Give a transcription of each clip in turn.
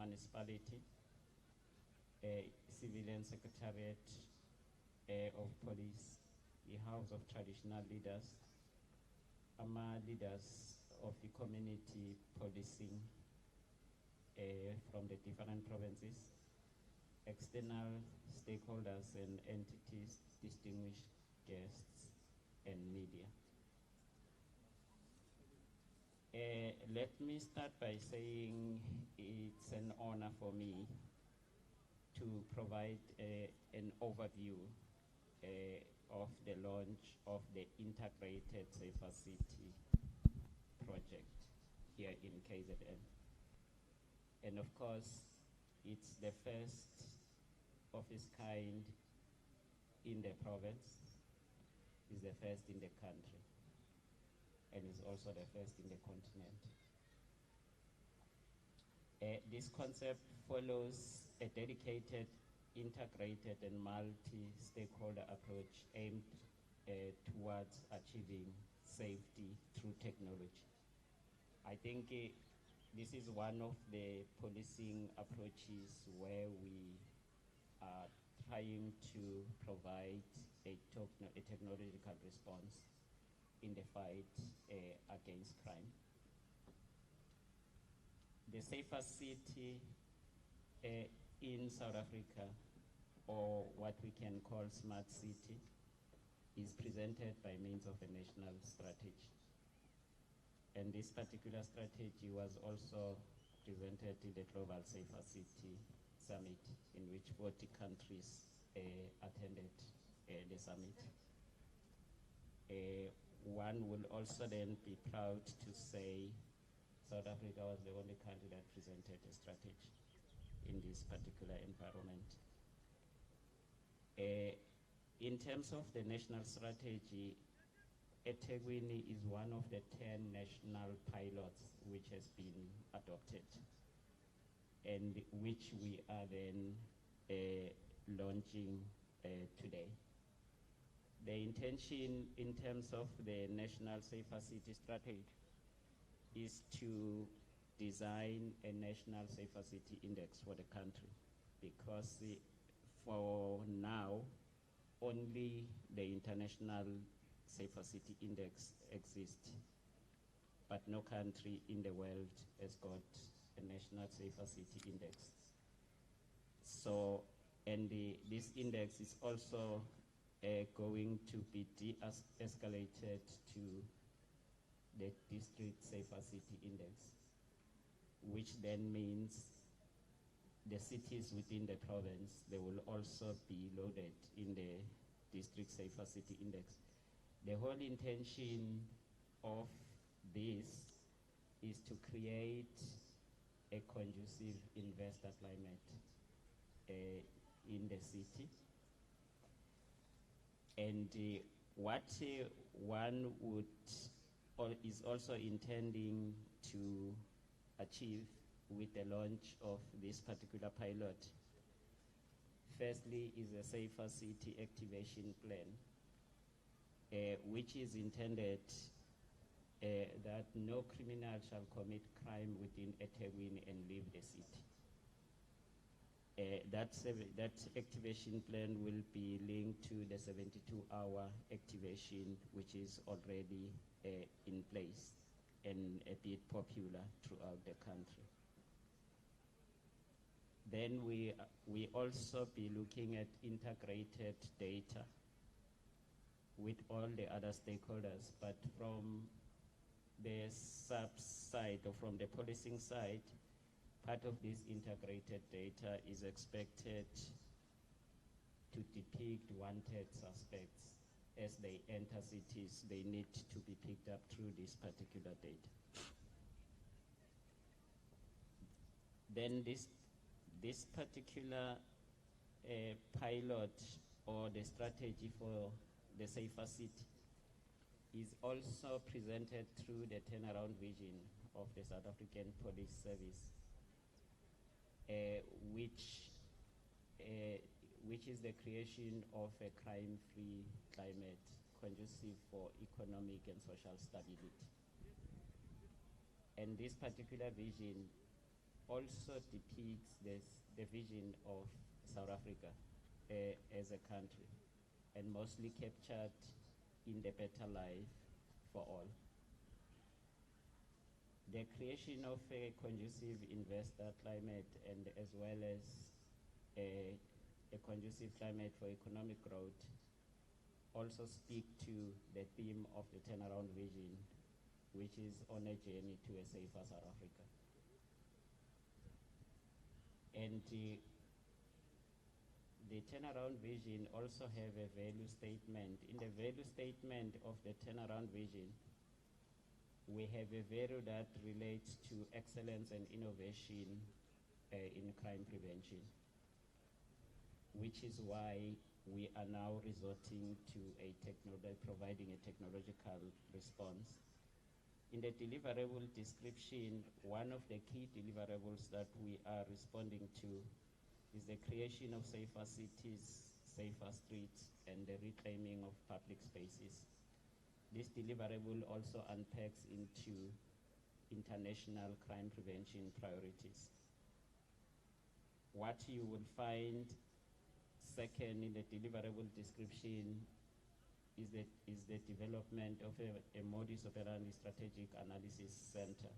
Municipality, Civilian Secretariat of Police, the House of Traditional Leaders, leaders of the community policing from the different provinces, external stakeholders and entities, distinguished guests, and media. Let me start by saying it's an honor for me to provide an overview of the launch of the Integrated Safer City project here in KZN. And of course, it's the first of its kind in the province, it's the first in the country, and it's also the first in the continent. This concept follows a dedicated, integrated and multi-stakeholder approach aimed towards achieving safety through technology. I think this is one of the policing approaches where we are trying to provide a technological response in the fight against crime. The Safer City in South Africa, or what we can call Smart City, is presented by means of a national strategy. And this particular strategy was also presented in the Global Safer City Summit, in which 40 countries attended the summit. One will also then be proud to say South Africa was the only country that presented a strategy in this particular environment. In terms of the national strategy, Ethekwini is one of the 10 national pilots which has been adopted and which we are then launching today. The intention in terms of the National Safer City Strategy is to design a National Safer City Index for the country, because for now, only the International Safer City Index exists, but no country in the world has got a National Safer City Index. So, and this index is also going to be de-escalated to the District Safer City Index, which then means the cities within the province, they will also be loaded in the District Safer City Index. The whole intention of this is to create a conducive investor climate in the city. And what one would is also intending to achieve with the launch of this particular pilot, firstly, is a Safer City Activation Plan, which is intended that no criminal shall commit crime within Ethekwini and leave the city. That activation plan will be linked to the 72-hour activation, which is already in place and a bit popular throughout the country. Then we also be looking at integrated data with all the other stakeholders, but from the SAPS side or from the policing side, part of this integrated data is expected to depict wanted suspects as they enter cities. They need to be picked up through this particular data. Then this particular pilot or the strategy for the Safer City is also presented through the turnaround vision of the South African Police Service, which is the creation of a crime-free climate conducive for economic and social stability. And this particular vision also depicts the vision of South Africa as a country, and mostly captured in the better life for all. The creation of a conducive investor climate and as well as a conducive climate for economic growth also speak to the theme of the turnaround vision, which is on a journey to a safer South Africa. And the turnaround vision also have a value statement. In the value statement of the turnaround vision, we have a value that relates to excellence and innovation in crime prevention, which is why we are now resorting to providing a technological response. In the deliverable description, one of the key deliverables that we are responding to is the creation of safer cities, safer streets, and the reclaiming of public spaces. This deliverable also unpacks into international crime prevention priorities. What you will find second in the deliverable description is the development of a modus operandi strategic analysis center.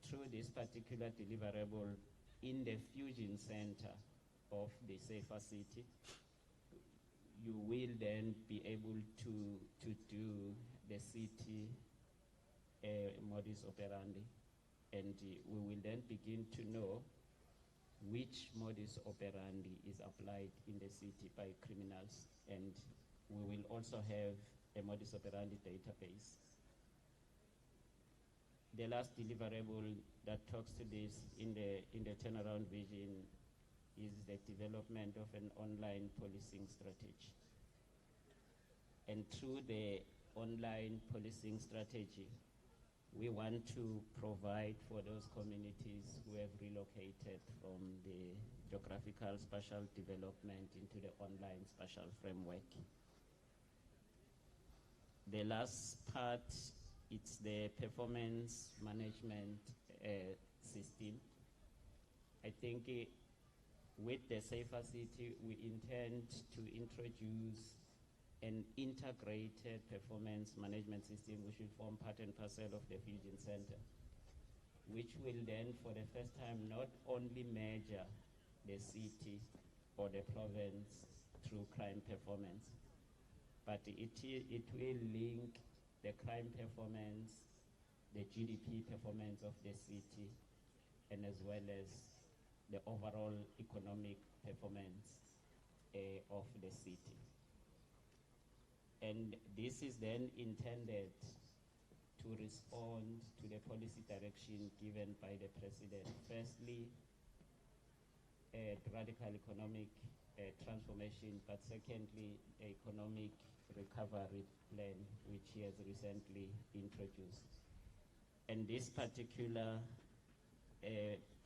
Through this particular deliverable in the fusion center of the safer city, you will then be able to do the city modus operandi, and we will then begin to know which modus operandi is applied in the city by criminals, and we will also have a modus operandi database. The last deliverable that talks to this in the turnaround vision is the development of an online policing strategy. And through the online policing strategy, we want to provide for those communities who have relocated from the geographical spatial development into the online spatial framework. The last part, it's the performance management system. I think with the Safer City, we intend to introduce an integrated performance management system which will form part and parcel of the Fusion Center, which will then for the first time not only measure the city or the province through crime performance, but it will link the crime performance, the GDP performance of the city, and as well as the overall economic performance of the city. And this is then intended to respond to the policy direction given by the President. Firstly, a radical economic transformation, but secondly, economic recovery plan, which he has recently introduced. And this particular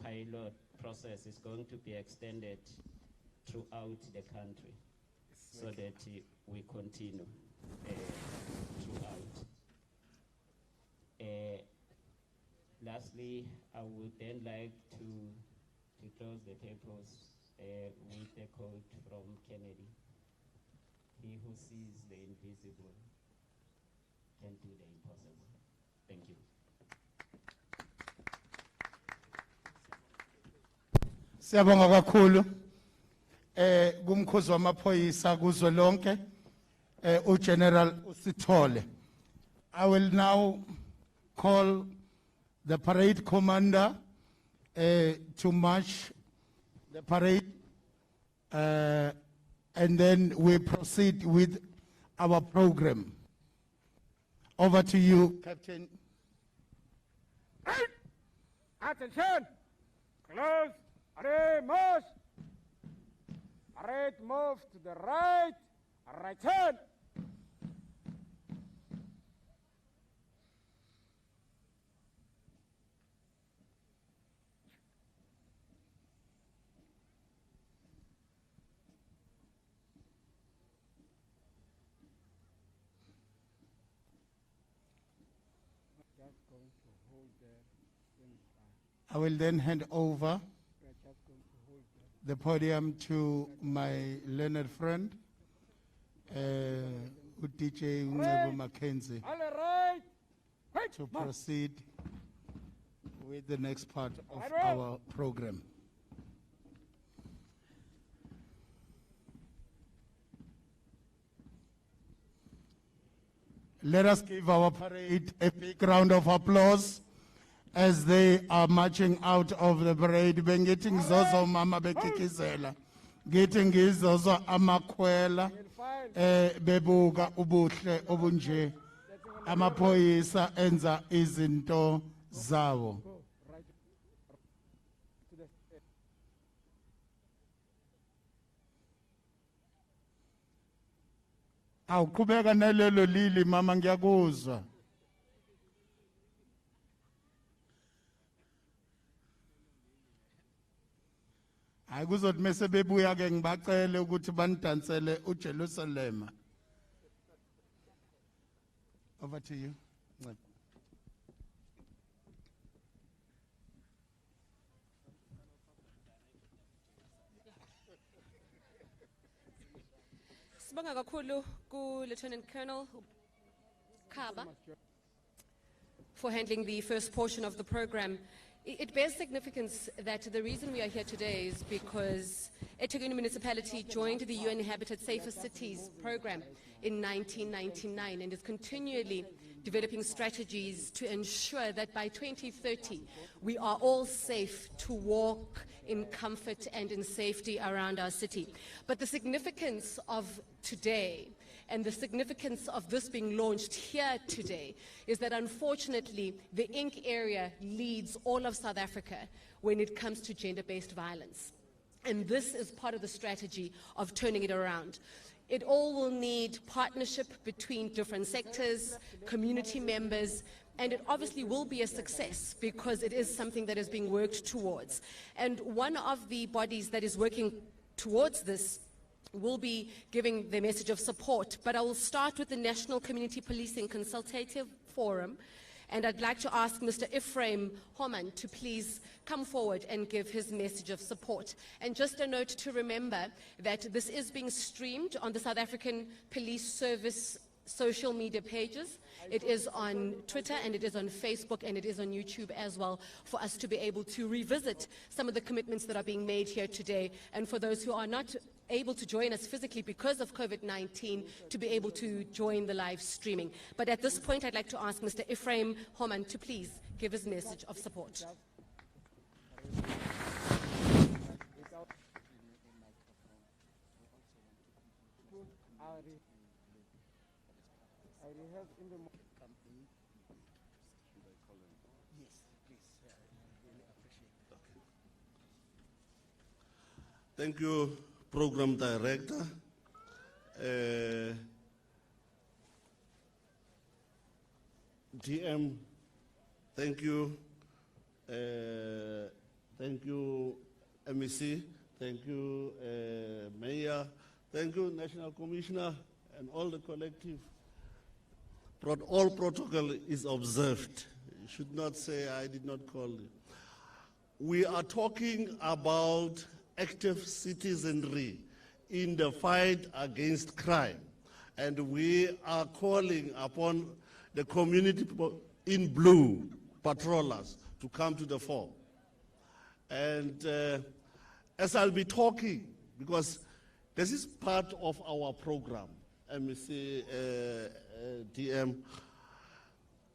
pilot process is going to be extended throughout the country so that we continue throughout. Lastly, I would then like to close the papers with a quote from Kennedy. He who sees the invisible can do the impossible. Thank you. Siyabonga kakhulu kumkhozi wamaphoyisa kuzwelonke uGeneral Usithole. I will now call the parade commander to march the parade, and then we proceed with our program. Over to you, Captain. Attention! Close! Array, march! Parade move to the right. Right hand. Just going to hold there. I will then hand over the podium to my learned friend, DJ Ungebo Mackenzie, All right. Right. to proceed with the next part of Right. our program. Let us give our parade a big round of applause as they are marching out of the parade. Bengithi ngizozo mama bekikizela. Ngithi ngizozo amakhwela bebuka ubuhle obunje. Amaphoyisa enza izinto zawo. Awuqhubeka nelelo lili mama ngiyakuzwa. Hayi kuzothi mase bebuya ke ngibacele ukuthi banidansele uJerusalem. Over to you. Nceba. Sibonga kakhulu ku Lieutenant Colonel Kaba for handling the first portion of the program. It bears significance that the reason we are here today is because Ethekwini Municipality joined the UN Habitat Safer Cities program in 1999 and is continually developing strategies to ensure that by 2030 we are all safe to walk in comfort and in safety around our city. But the significance of today and the significance of this being launched here today is that unfortunately the Inc. area leads all of South Africa when it comes to gender-based violence. And this is part of the strategy of turning it around. It all will need partnership between different sectors, community members, and it obviously will be a success because it is something that is being worked towards. And one of the bodies that is working towards this will be giving the message of support. But I will start with the National Community Policing Consultative Forum, and I'd like to ask Mr. Ephraim Homan to please come forward and give his message of support. And just a note to remember that this is being streamed on the South African Police Service social media pages. It is on Twitter and it is on Facebook and it is on YouTube as well, for us to be able to revisit some of the commitments that are being made here today, and for those who are not able to join us physically because of COVID-19 to be able to join the live streaming. But at this point I'd like to ask Mr. Ephraim Homan to please give his message of support. Thank you, Program Director. GM, thank you. Thank you, MEC. Thank you, Mayor. Thank you, National Commissioner, and all the collective. All protocol is observed. You should not say I did not call you. We are talking about active citizenry in the fight against crime. And we are calling upon the community in blue patrollers to come to the fore. And as I'll be talking, because this is part of our program, MEC, DM,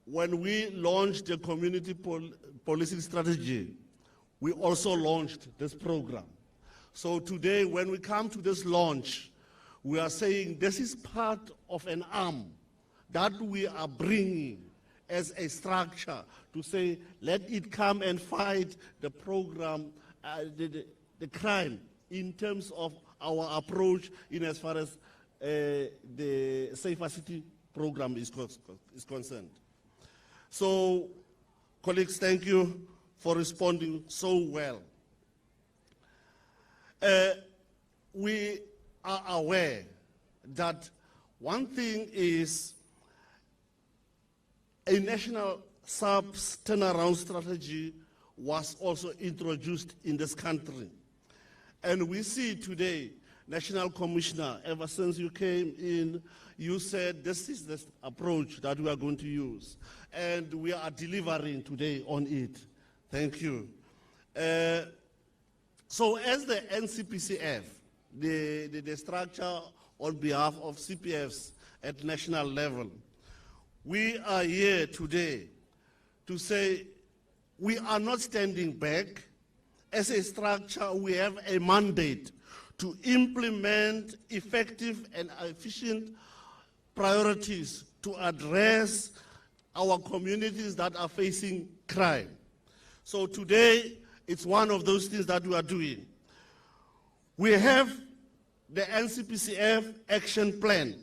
when we launched the community policing strategy, we also launched this program. So today, when we come to this launch, we are saying this is part of an arm that we are bringing as a structure to say, let it come and fight the program, the crime, in terms of our approach in as far as the Safer City program is concerned. So, colleagues, thank you for responding so well. We are aware that one thing is a national SAPS turnaround strategy was also introduced in this country. And we see today, National Commissioner, ever since you came in, you said this is the approach that we are going to use. And we are delivering today on it. Thank you. So as the NCPCF, the structure on behalf of CPFs at national level, we are here today to say we are not standing back. As a structure, we have a mandate to implement effective and efficient priorities to address our communities that are facing crime. So today, it's one of those things that we are doing. We have the NCPCF action plan